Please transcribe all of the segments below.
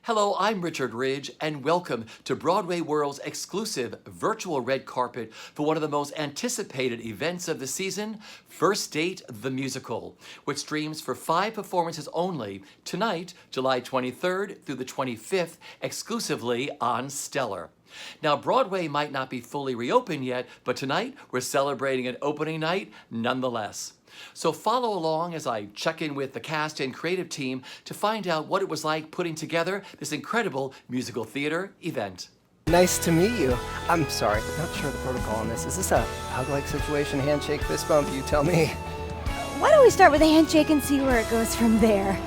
Hello, I'm Richard Ridge, and welcome to Broadway World's exclusive virtual red carpet for one of the most anticipated events of the season, First Date the Musical, which streams for 5 performances only tonight, July 23rd through the 25th, exclusively on Stellar. Now, Broadway might not be fully reopened yet, but tonight we're celebrating an opening night nonetheless. So follow along as I check in with the cast and creative team to find out what it was like putting together this incredible musical theater event. Nice to meet you. I'm sorry, not sure the protocol on this. Is this a hug-like situation, handshake, fist bump? You tell me. Why don't we start with a handshake and see where it goes from there?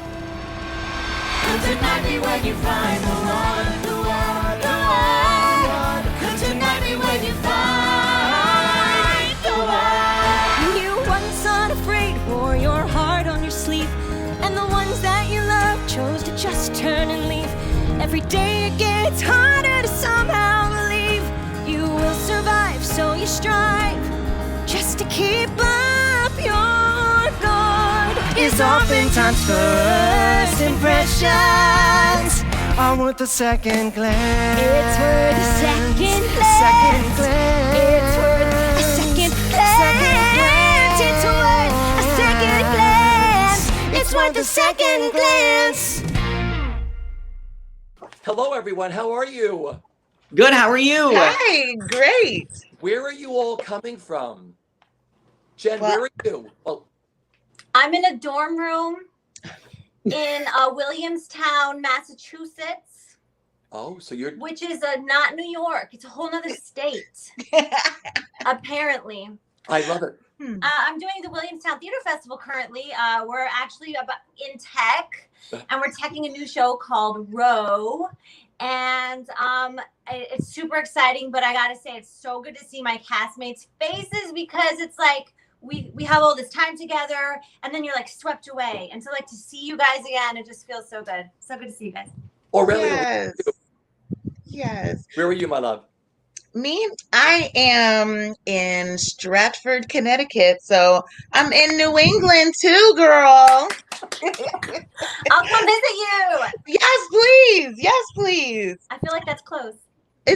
Could tonight be when you find the one, the one, the one? Could tonight be when you find the one? You once unafraid wore your heart on your sleeve, and the ones that you love chose to just turn and leave. Every day it gets harder to somehow believe you will survive, so you strive just to keep up. Your guard Is oftentimes first impressions are worth a second glance. It's worth a second A glance. second glance. It's worth a second glance. It's worth a second glance. It's worth a second glance. Hello, everyone. How are you? Good, how are you? Hi, great. Where are you all coming from? Jen, Well- where are you? Oh, I'm in a dorm room in Williamstown, Massachusetts, so you're. which is not New York. It's a whole nother state, apparently. I love it. I'm doing the Williamstown Theater Festival currently. We're actually in tech, and we're teching a new show called Row. And it's super exciting, but I gotta say, it's so good to see my castmates' faces because it's like, we have all this time together, and then you're like swept away. And so like to see you guys again, it just feels so good. So good to see you guys. Aurelia, Yes. Yes. where are you, my love? Me, I am in Stratford, Connecticut. So I'm in New England too, girl. I'll come visit you. Yes, please. Yes, please. I feel like that's close. I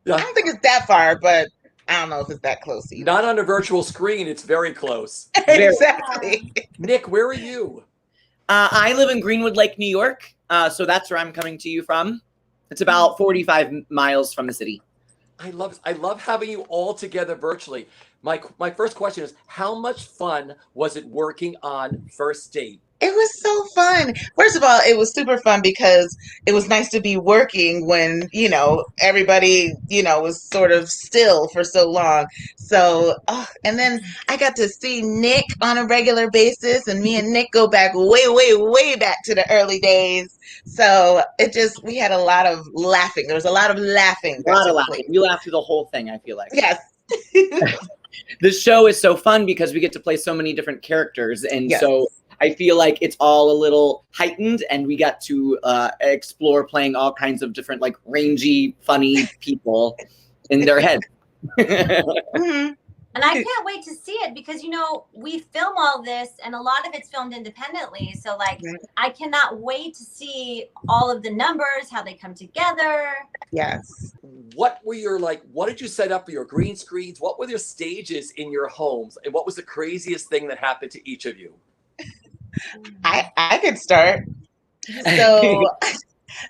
don't think it's that far, but I don't know if it's that close either. Not on a virtual screen. It's very close. Exactly. Nick, where are you? I live in Greenwood Lake, New York, so that's where I'm coming to you from. It's about 45 miles from the city. I love having you all together virtually. My first question is, how much fun was it working on First Date? It was so fun. First of all, it was super fun because it was nice to be working when, everybody, was sort of still for so long. So, and then I got to see Nick on a regular basis, and me and Nick go back way, way, way back to the early days. So we had a lot of laughing. There was a lot of laughing. A lot of laughing. We laughed through the whole thing, I feel like. Yes. The show is so fun because we get to play so many different characters, and Yes. so I feel like it's all a little heightened, and we got to explore playing all kinds of different, like, rangy, funny people in their head. Mhm. And I can't wait to see it because, we film all this and a lot of it's filmed independently. So, like, Right. I cannot wait to see all of the numbers, how they come together. Yes. What did you set up for your green screens? What were your stages in your homes? And what was the craziest thing that happened to each of you? I could start.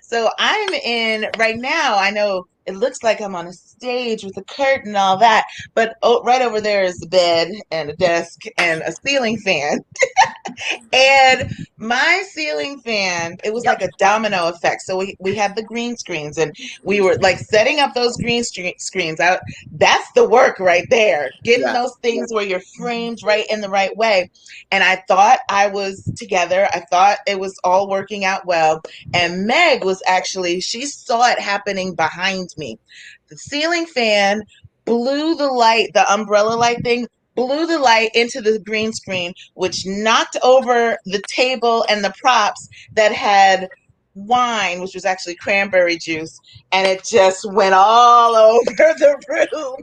So I'm in right now. I know it looks like I'm on a stage with a curtain and all that, but right over there is the bed and a desk and a ceiling fan. And my ceiling fan, it was like a domino effect. So we had the green screens, and we were like setting up those green screens out. That's the work right there. Getting those things where you're framed right in the right way. And I thought I was together. I thought it was all working out well. And Meg was she saw it happening behind me. The ceiling fan blew the light, the umbrella light thing, blew the light into the green screen, which knocked over the table and the props that had wine, which was actually cranberry juice, and it just went all over the room.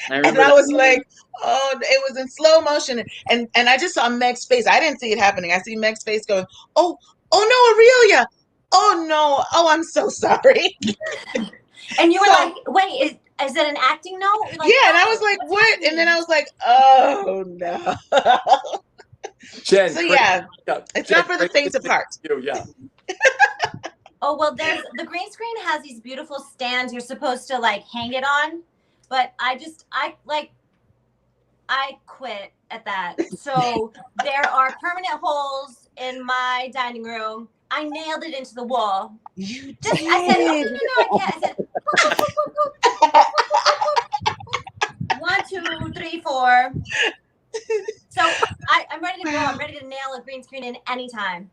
And I was like, oh, it was in slow motion. And I just saw Meg's face. I didn't see it happening. I see Meg's face going, oh no, Aurelia. Oh no! Oh, I'm so sorry. And you were So- like, wait, is it an acting note? You're like, Yeah, and I "Oh, was like, what's what? And then happening?" I was like, oh no. Jen, So yeah, it's Jen, not for the great faint to of see heart. you, yeah. Oh, well, there's the green screen has these beautiful stands you're supposed to like hang it on, but I quit at that. So there are permanent holes in my dining room. I nailed it into the wall. You Just did. I said, oh, no, I can't. I said, whoop, whoop, whoop, whoop, whoop, whoop, whoop. 1, 2, 3, 4. So I'm ready to go. I'm ready to nail a green screen in anytime.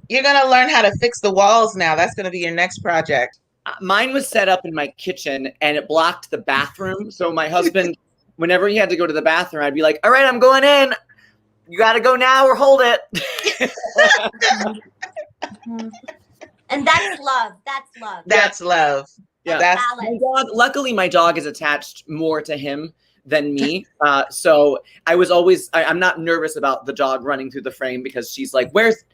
You're gonna learn how to fix the walls now. That's gonna be your next project. Mine was set up in my kitchen and it blocked the bathroom. So my husband, whenever he had to go to the bathroom, I'd be like, all right, I'm going in. You got to go now or hold it. And that's love. That's love. That's love. Yeah. That's My dog, luckily, my dog is attached more to him than me. So I was always, I'm not nervous about the dog running through the frame because she's like, where's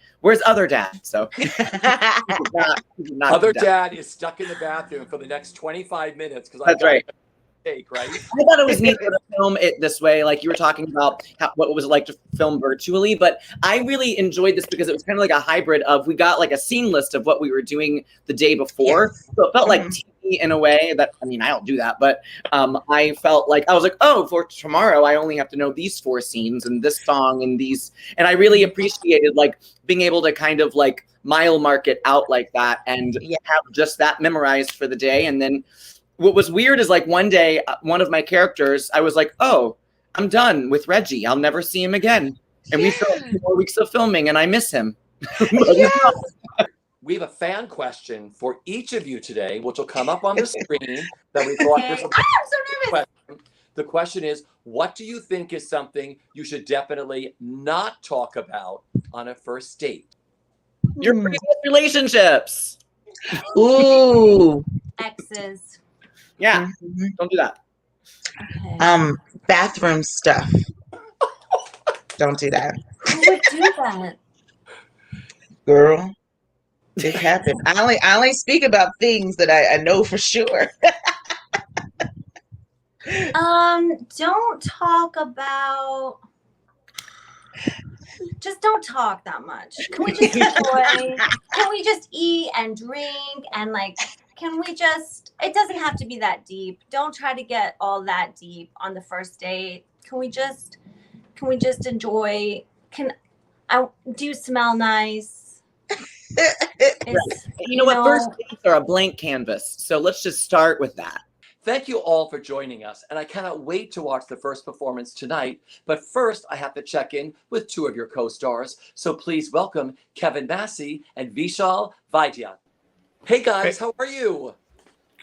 other dad? So not Other dad is stuck in the bathroom for the next 25 minutes because That's right. Take, right? I thought it was neat to film it this way. Like you were talking about what it was like to film virtually, but I really enjoyed this because it was kind of like a hybrid of, we got like a scene list of what we were doing the day before. Yes. So it felt like TV in a way that, I mean, I don't do that, but I felt like, I was like, oh, for tomorrow, I only have to know these 4 scenes and this song and these, and I really appreciated like being able to kind of like mile mark it out like that and have just that memorized for the day. And then what was weird is like one day, one of my characters, I was like, oh, I'm done with Reggie. I'll never see him again. And we still have 2 more weeks of filming and I miss him. We have a fan question for each of you today, which will come up on the screen that we thought Okay. was a I'm so nervous. question. The question is, what do you think is something you should definitely not talk about on a first date? Your previous relationships. ooh. Exes. Yeah, don't do that. Okay. Bathroom stuff. Don't do that, Who would do that? girl. It happened. I only speak about things that I know for sure. Don't talk about. Just don't talk that much. Can we just enjoy? Can we just eat and drink and like? Can we just? It doesn't have to be that deep. Don't try to get all that deep on the first date. Can we just enjoy? Do you smell nice? You know what? First dates are a blank canvas. So let's just start with that. Thank you all for joining us, and I cannot wait to watch the first performance tonight. But first, I have to check in with 2 of your co-stars. So please welcome Kevin Massey and Vishal Vaidya. Hey guys, how are you?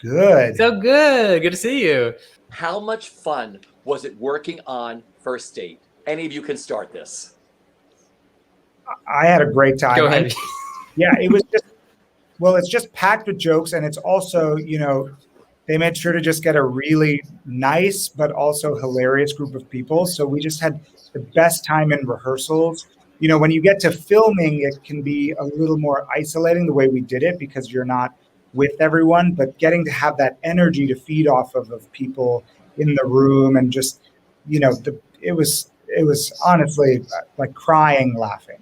Good. So good. Good to see you. How much fun was it working on First Date? Any of you can start this. I had a great time. Go ahead. Yeah, it was just, well, it's just packed with jokes. And it's also, you know, they made sure to just get a really nice, but also hilarious group of people. So we just had the best time in rehearsals. You know, when you get to filming, it can be a little more isolating the way we did it because you're not with everyone, but getting to have that energy to feed off of people in the room and just, you know, it was honestly like crying, laughing.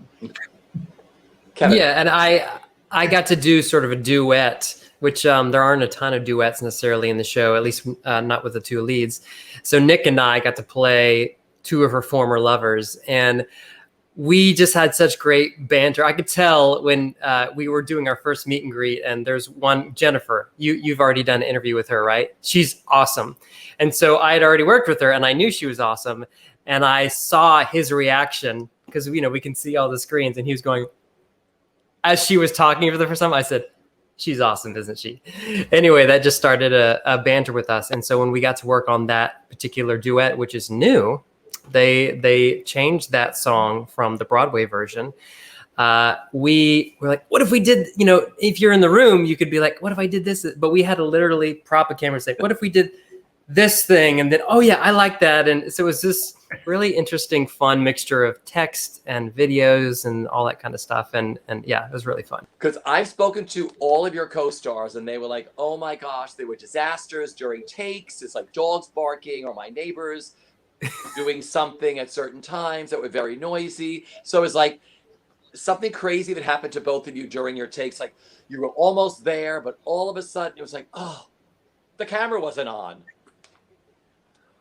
Kevin. Yeah, and I got to do sort of a duet, which there aren't a ton of duets necessarily in the show, at least not with the 2 leads. So Nick and I got to play 2 of her former lovers, and we just had such great banter. I could tell when we were doing our first meet and greet, and there's one, Jennifer, you've already done an interview with her, right? She's awesome. And so I had already worked with her and I knew she was awesome. And I saw his reaction because, you know, we can see all the screens, and he was going, as she was talking for the first time, I said, she's awesome, isn't she? Anyway, that just started a banter with us. And so when we got to work on that particular duet, which is new, they changed that song from the Broadway version. We were like, what if we did, you know, if you're in the room, you could be like, what if I did this? But we had to literally prop a camera and say, what if we did this thing? And then, oh yeah, I like that. And so it was just really interesting, fun mixture of text and videos and all that kind of stuff. And yeah, it was really fun. Because I've spoken to all of your co-stars and they were like, oh my gosh, they were disasters during takes. It's like dogs barking or my neighbors doing something at certain times that were very noisy. So it's like something crazy that happened to both of you during your takes. Like you were almost there, but all of a sudden it was like, oh, the camera wasn't on.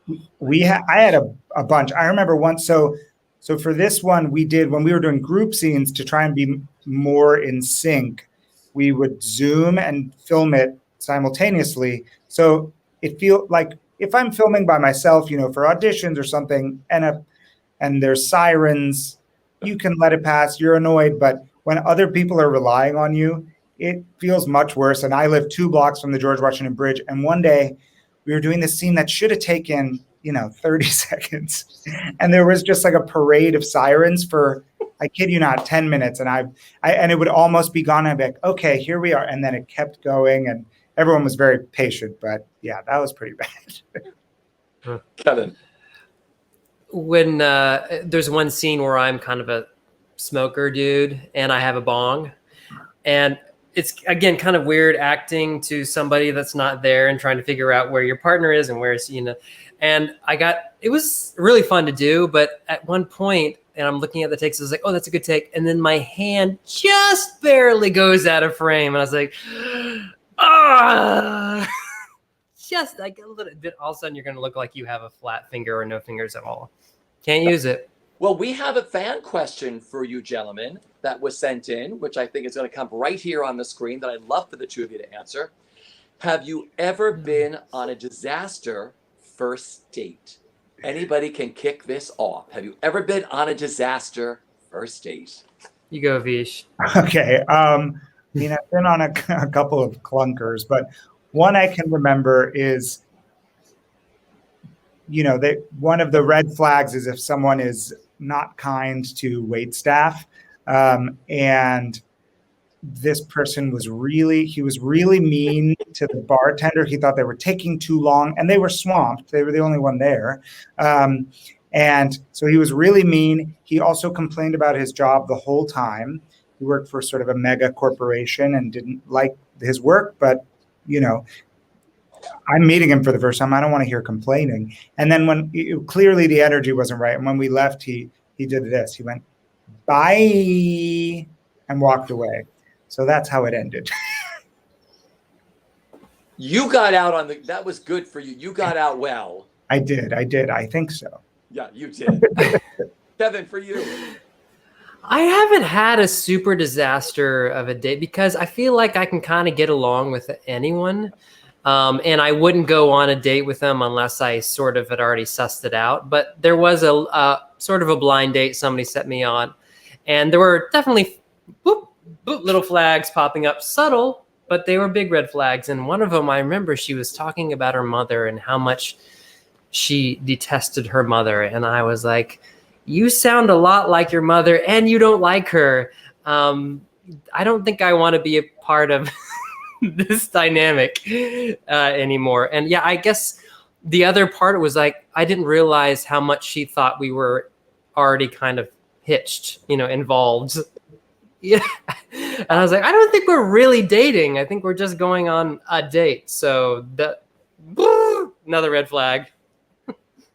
I had a bunch. I remember once. So for this one, we did when we were doing group scenes to try and be more in sync. We would Zoom and film it simultaneously. So it feel like if I'm filming by myself, you know, for auditions or something, and there's sirens, you can let it pass. You're annoyed, but when other people are relying on you, it feels much worse. And I live 2 blocks from the George Washington Bridge, and one day we were doing this scene that should have taken, 30 seconds. And there was just like a parade of sirens for, I kid you not, 10 minutes. And and it would almost be gone. I'd be like, okay, here we are. And then it kept going and everyone was very patient, but yeah, that was pretty bad. Kevin. When there's one scene where I'm kind of a smoker dude and I have a bong, and it's again kind of weird acting to somebody that's not there and trying to figure out where your partner is and where's, and it was really fun to do. But at one point, and I'm looking at the takes, I was like, oh, that's a good take. And then my hand just barely goes out of frame. And I was like, just like a little bit. All of a sudden, you're going to look like you have a flat finger or no fingers at all. Can't use it. Well, we have a fan question for you gentlemen that was sent in, which I think is going to come right here on the screen that I'd love for the two of you to answer. Have you ever been on a disaster first date? Anybody can kick this off. Have you ever been on a disaster first date? You go, Vish. Okay. I've been on a couple of clunkers, but one I can remember is, one of the red flags is if someone is not kind to wait staff. And this person was really mean to the bartender. He thought they were taking too long and they were swamped. They were the only one there. And so he was really mean. He also complained about his job the whole time. He worked for sort of a mega corporation and didn't like his work, but I'm meeting him for the first time. I don't want to hear complaining. And then clearly the energy wasn't right. And when we left, he did this. He went, bye, and walked away. So that's how it ended. You got out that was good for you. You got out well. I did. I think so. Yeah, you did. Kevin, for you. I haven't had a super disaster of a date because I feel like I can kind of get along with anyone. And I wouldn't go on a date with them unless I sort of had already sussed it out. But there was a sort of a blind date somebody set me on. And there were definitely little flags popping up, subtle, but they were big red flags. And one of them, I remember she was talking about her mother and how much she detested her mother. And I was like, you sound a lot like your mother and you don't like her. I don't think I want to be a part of this dynamic anymore. And yeah, I guess the other part was like, I didn't realize how much she thought we were already kind of hitched, involved. Yeah. And I was like, I don't think we're really dating. I think we're just going on a date. So another red flag.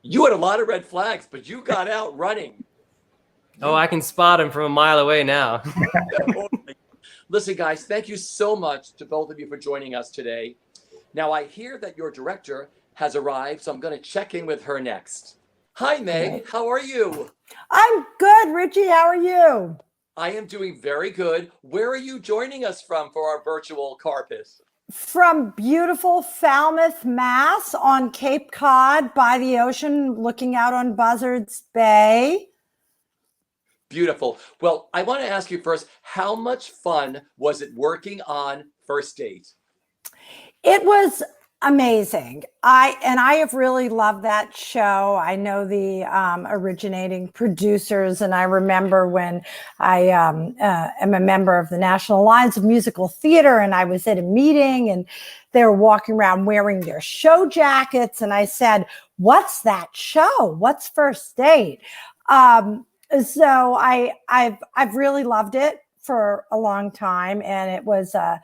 You had a lot of red flags, but you got out running. Oh, I can spot him from a mile away now. Listen, guys, thank you so much to both of you for joining us today. Now, I hear that your director has arrived, so I'm going to check in with her next. Hi, Meg. How are you? I'm good, Richie. How are you? I am doing very good. Where are you joining us from for our virtual carpet? From beautiful Falmouth, Mass, on Cape Cod by the ocean, looking out on Buzzards Bay. Beautiful. Well, I want to ask you first, how much fun was it working on First Date? It was amazing. I have really loved that show. I know the originating producers, and I remember when I am a member of the National Alliance of Musical Theater, and I was at a meeting, and they were walking around wearing their show jackets, and I said, what's that show? What's First Date? So I've really loved it for a long time, and it was a,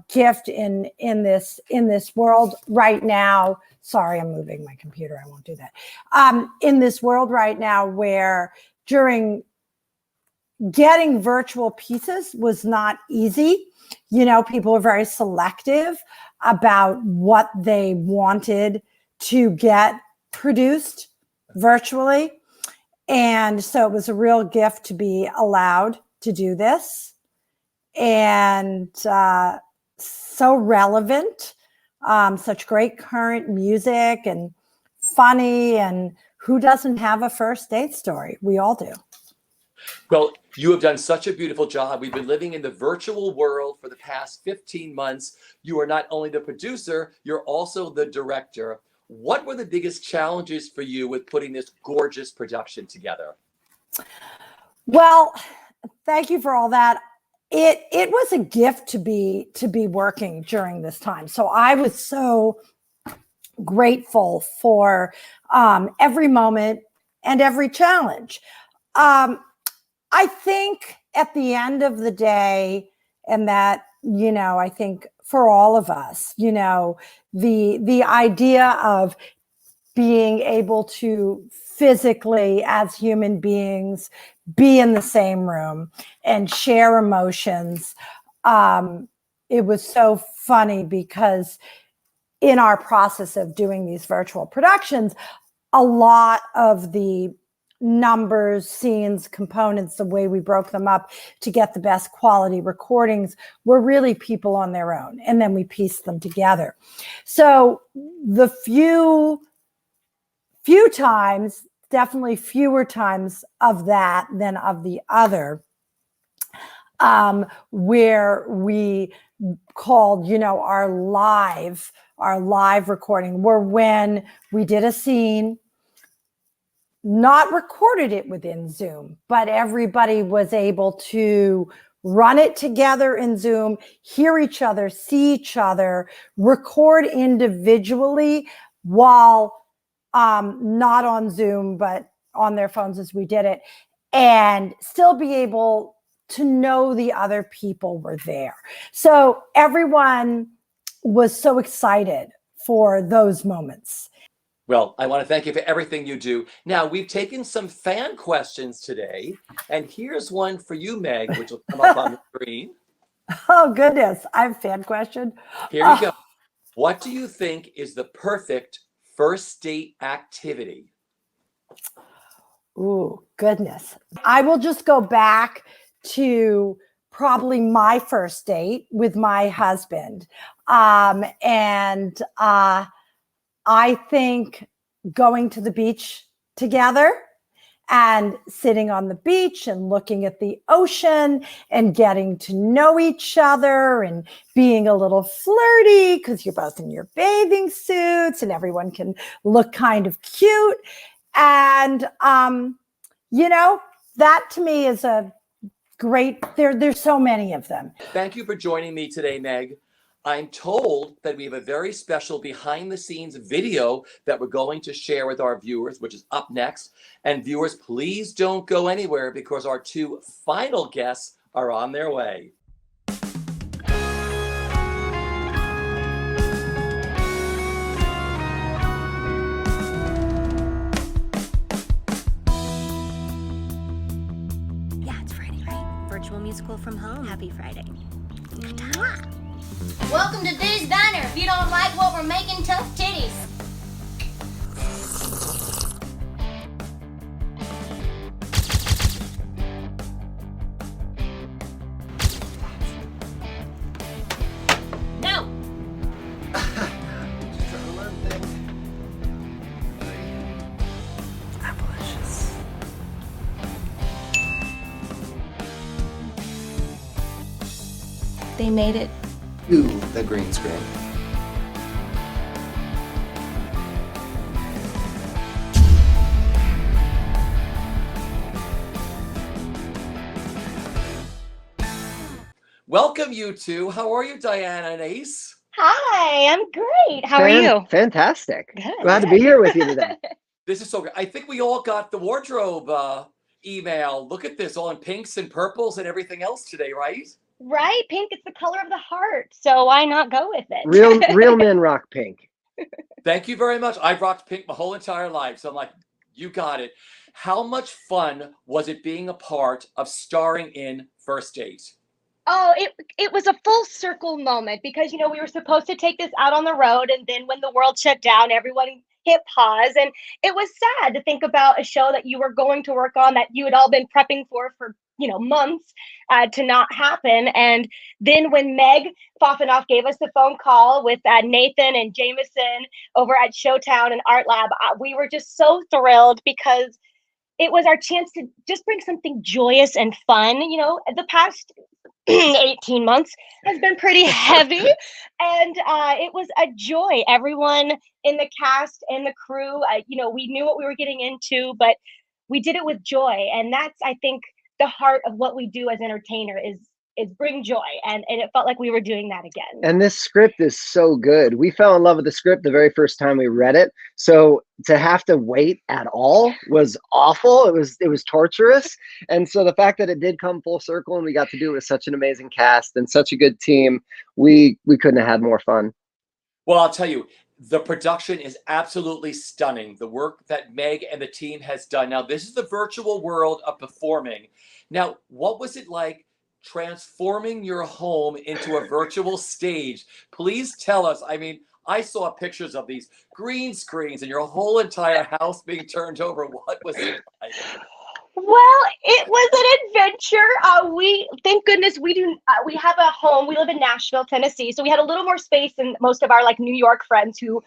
gift in this world right now. Sorry, I'm moving my computer. I won't do that. In this world right now, where during getting virtual pieces was not easy. People were very selective about what they wanted to get produced virtually. And so it was a real gift to be allowed to do this. And so relevant, such great current music and funny. And who doesn't have a first date story? We all do. Well, you have done such a beautiful job. We've been living in the virtual world for the past 15 months. You are not only the producer, you're also the director. What were the biggest challenges for you with putting this gorgeous production together? Well, thank you for all that. It was a gift to be working during this time. So I was so grateful for every moment and every challenge. I think at the end of the day, and that, I think for all of us, the idea of being able to physically, as human beings, be in the same room and share emotions. It was so funny because in our process of doing these virtual productions, a lot of the numbers, scenes, components, the way we broke them up to get the best quality recordings were really people on their own. And then we pieced them together. So the few times, definitely fewer times of that than of the other, where we called, our live recording, were when we did a scene, not recorded it within Zoom, but everybody was able to run it together in Zoom, hear each other, see each other, record individually while not on Zoom, but on their phones as we did it, and still be able to know the other people were there. So everyone was so excited for those moments. Well, I want to thank you for everything you do. Now, we've taken some fan questions today, and here's one for you, Meg, which will come up on the screen. Oh, goodness. I have a fan question. Here you go. What do you think is the perfect first date activity? Ooh, goodness. I will just go back to probably my first date with my husband. I think going to the beach together and sitting on the beach and looking at the ocean and getting to know each other and being a little flirty because you're both in your bathing suits and everyone can look kind of cute. And, that to me is a great, there's so many of them. Thank you for joining me today, Meg. I'm told that we have a very special behind the scenes video that we're going to share with our viewers, which is up next. And viewers, please don't go anywhere because our two final guests are on their way. Yeah, it's Friday, right? Virtual musical from home. Happy Friday. Welcome to D's Diner. If you don't like what we're making, tough titties. No. Just trying to learn things. Delicious. They made it. To the green screen. Welcome, you two. How are you, Diana and Ace? Hi, I'm great. How are you? Fantastic. Good. Glad to be here with you today. This is so good. I think we all got the wardrobe email. Look at this, all in pinks and purples and everything else today, right? Right? Pink is the color of the heart, so why not go with it? Real men rock pink. Thank you very much. I've rocked pink my whole entire life, so I'm like, you got it. How much fun was it being a part of starring in First Date? Oh, it was a full circle moment because we were supposed to take this out on the road, and then when the world shut down, everyone hit pause, and it was sad to think about a show that you were going to work on that you had all been prepping for months to not happen. And then when Meg Foffenoff gave us the phone call with Nathan and Jameson over at Showtown and Art Lab, we were just so thrilled because it was our chance to just bring something joyous and fun. The past 18 months has been pretty heavy, and it was a joy. Everyone in the cast and the crew, we knew what we were getting into, but we did it with joy, and that's, I think, the heart of what we do as entertainer is bring joy, and it felt like we were doing that again. And this script is so good. We fell in love with the script the very first time we read it. So to have to wait at all was awful. It was torturous. And so the fact that it did come full circle and we got to do it with such an amazing cast and such a good team, we couldn't have had more fun. Well, I'll tell you, the production is absolutely stunning. The work that Meg and the team has done. Now, this is the virtual world of performing. Now, what was it like transforming your home into a virtual stage? Please tell us. I mean, I saw pictures of these green screens and your whole entire house being turned over. What was it like? Well, it was an adventure. Thank goodness, we have a home. We live in Nashville, Tennessee, so we had a little more space than most of our New York friends who,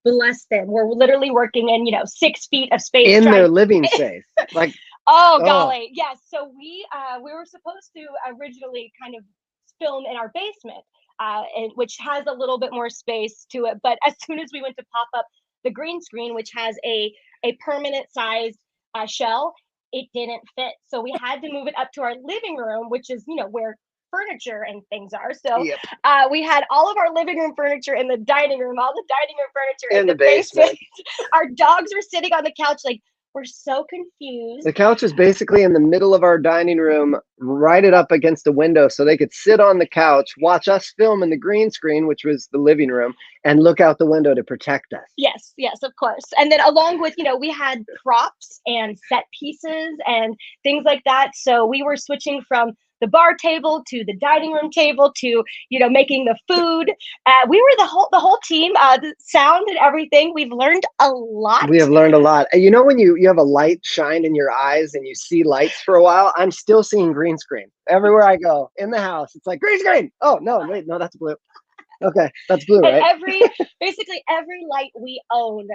bless them, were literally working in 6 feet of space in their living space. Oh golly, yes. So we were supposed to originally kind of film in our basement, which has a little bit more space to it. But as soon as we went to pop up the green screen, which has a permanent sized shell, it didn't fit. So we had to move it up to our living room, which is where furniture and things are. So we had all of our living room furniture in the dining room, all the dining room furniture in the basement. Our dogs were sitting on the couch we're so confused. The couch is basically in the middle of our dining room, right it up against the window so they could sit on the couch, watch us film in the green screen, which was the living room, and look out the window to protect us. Yes, of course. And then along with, we had props and set pieces and things like that. So we were switching from the bar table to the dining room table to making the food. We were the whole team, the sound and everything. We've learned a lot. We have learned a lot. When you have a light shine in your eyes and you see lights for a while, I'm still seeing green screen everywhere I go in the house. It's like green screen. Oh no, wait, no, that's blue. Okay, that's blue, right? Basically every light we owned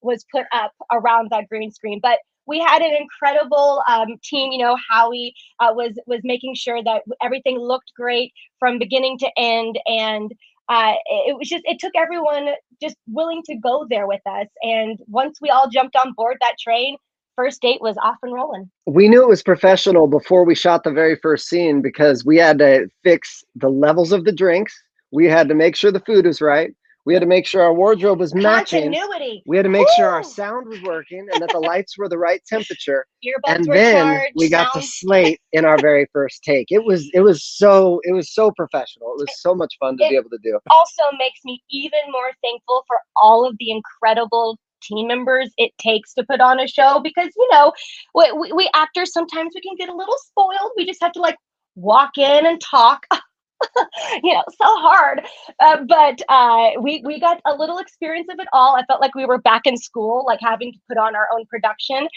was put up around that green screen. But we had an incredible team. Howie was making sure that everything looked great from beginning to end, and it took everyone just willing to go there with us. And once we all jumped on board that train, First Date was off and rolling. We knew it was professional before we shot the very first scene because we had to fix the levels of the drinks. We had to make sure the food was right. We had to make sure our wardrobe was matching. Continuity. We had to make sure our sound was working and that the lights were the right temperature. Earbuds and were then charged, we got to slate in our very first take. It was so professional. It was so much fun to be able to do. Also makes me even more thankful for all of the incredible team members it takes to put on a show, because we actors, sometimes we can get a little spoiled. We just have to walk in and talk. So hard. But we got a little experience of it all. I felt like we were back in school, having to put on our own production.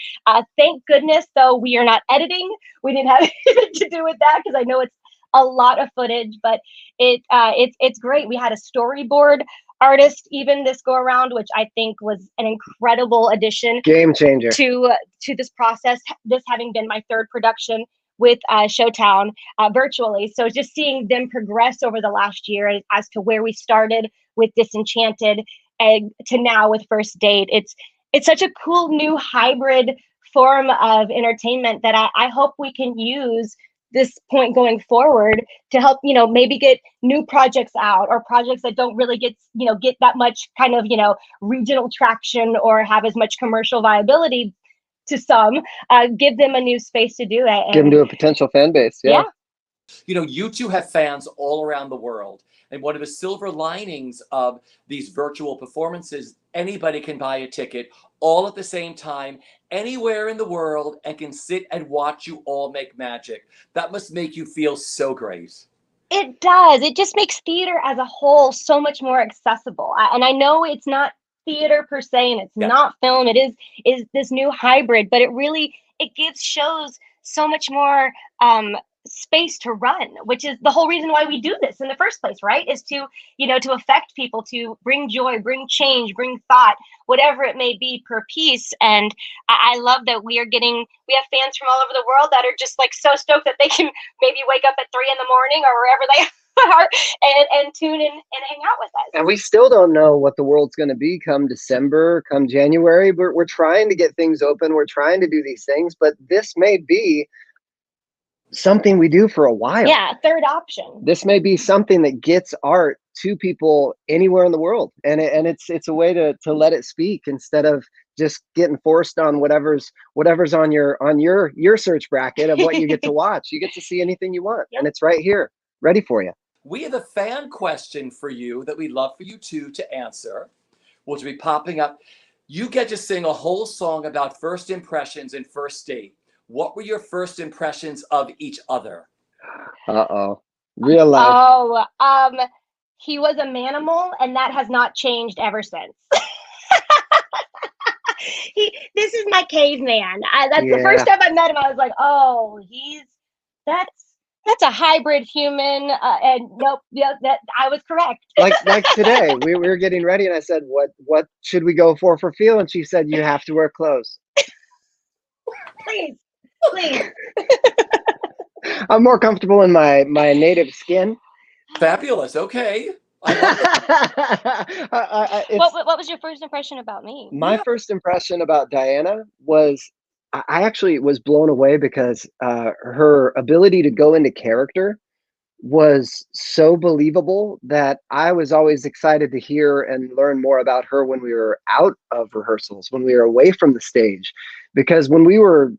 Thank goodness, though, we are not editing. We didn't have anything to do with that because I know it's a lot of footage, but it's great. We had a storyboard artist even this go around, which I think was an incredible addition. Game changer. To this process, this having been my third production with Showtown virtually. So just seeing them progress over the last year as to where we started with Disenchanted and to now with First Date, it's such a cool new hybrid form of entertainment that I hope we can use this point going forward to help, maybe get new projects out, or projects that don't really get that much kind of, regional traction or have as much commercial viability to some, give them a new space to do it. Give them to a potential fan base. Yeah. You know, you two have fans all around the world. And one of the silver linings of these virtual performances, anybody can buy a ticket all at the same time, anywhere in the world, and can sit and watch you all make magic. That must make you feel so great. It does. It just makes theater as a whole so much more accessible. And I know it's not theater per se, and it's not film. It is this new hybrid, but it gives shows so much more space to run, which is the whole reason why we do this in the first place, right? Is to, to affect people, to bring joy, bring change, bring thought, whatever it may be per piece. And I love that we have fans from all over the world that are just like so stoked that they can maybe wake up at 3 a.m. or wherever they are and tune in and hang out with us. And we still don't know what the world's going to be come December, come January. We're trying to get things open. We're trying to do these things, but this may be something we do for a while. Yeah, third option. This may be something that gets art to people anywhere in the world, and it's a way to let it speak instead of just getting forced on whatever's on your search bracket of what you get to watch. You get to see anything you want, and it's right here, ready for you. We have a fan question for you that we'd love for you two to answer, which will be popping up. You get to sing a whole song about first impressions and first date. What were your first impressions of each other? Real life. He was a manimal, and that has not changed ever since. This is my caveman. That's the first time I met him. I was like, oh, that's a hybrid human. And nope, that I was correct. like today, we were getting ready, and I said, what should we go for feel? And she said, you have to wear clothes. Please. I'm more comfortable in my native skin. Fabulous. Okay. What was your first impression about me? My first impression about Diana was I actually was blown away because her ability to go into character was so believable that I was always excited to hear and learn more about her when we were out of rehearsals, when we were away from the stage. Because when we were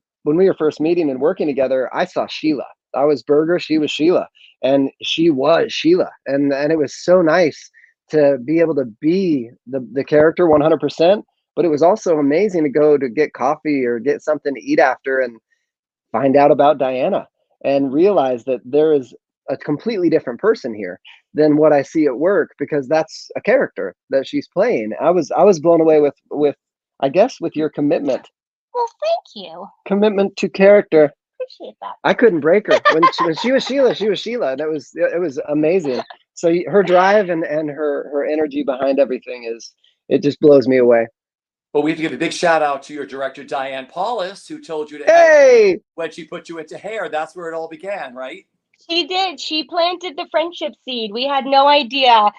first meeting and working together, I saw Sheila. I was Berger, she was Sheila, and she was Sheila. And it was so nice to be able to be the character 100%, but it was also amazing to go to get coffee or get something to eat after and find out about Diana and realize that there is a completely different person here than what I see at work, because that's a character that she's playing. I was blown away with I guess with your commitment. Well, thank you. Commitment to character. Appreciate that. I couldn't break her. When she was Sheila, she was Sheila. And it was amazing. So her drive and her energy behind everything it just blows me away. Well, we have to give a big shout out to your director, Diane Paulus, who told you to when she put you into hair. That's where it all began, right? She did. She planted the friendship seed. We had no idea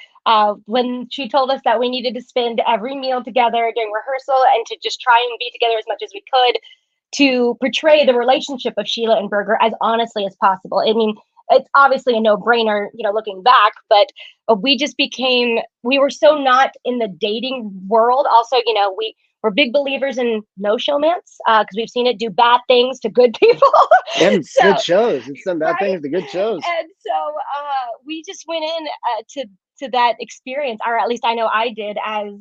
when she told us that we needed to spend every meal together during rehearsal and to just try and be together as much as we could to portray the relationship of Sheila and Berger as honestly as possible. I mean, it's obviously a no-brainer, looking back, but we were so not in the dating world. Also, we're big believers in no showmance because we've seen it do bad things to good people. And good shows. It's some bad things to good shows. And so we just went in to that experience, or at least I know I did, as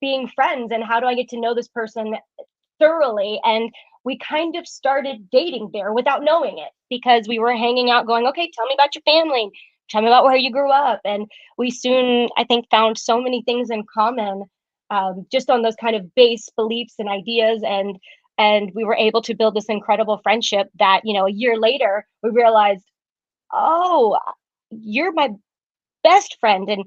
being friends. And how do I get to know this person thoroughly? And we kind of started dating there without knowing it, because we were hanging out going, okay, tell me about your family. Tell me about where you grew up. And we soon, I think, found so many things in common just on those kind of base beliefs and ideas. And we were able to build this incredible friendship that, a year later, we realized, oh, you're my best friend. And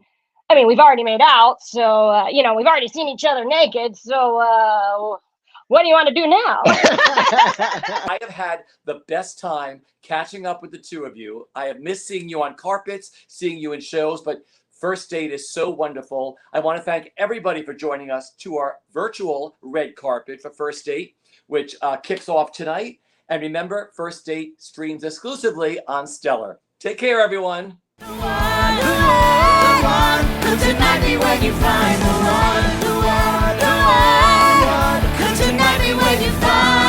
I mean, we've already made out. So, we've already seen each other naked. So, what do you want to do now? I have had the best time catching up with the two of you. I have missed seeing you on carpets, seeing you in shows, but First Date is so wonderful. I want to thank everybody for joining us to our virtual red carpet for First Date, which kicks off tonight. And remember, First Date streams exclusively on Stellar. Take care, everyone. The one, could tonight be when you find the one, could tonight be when you find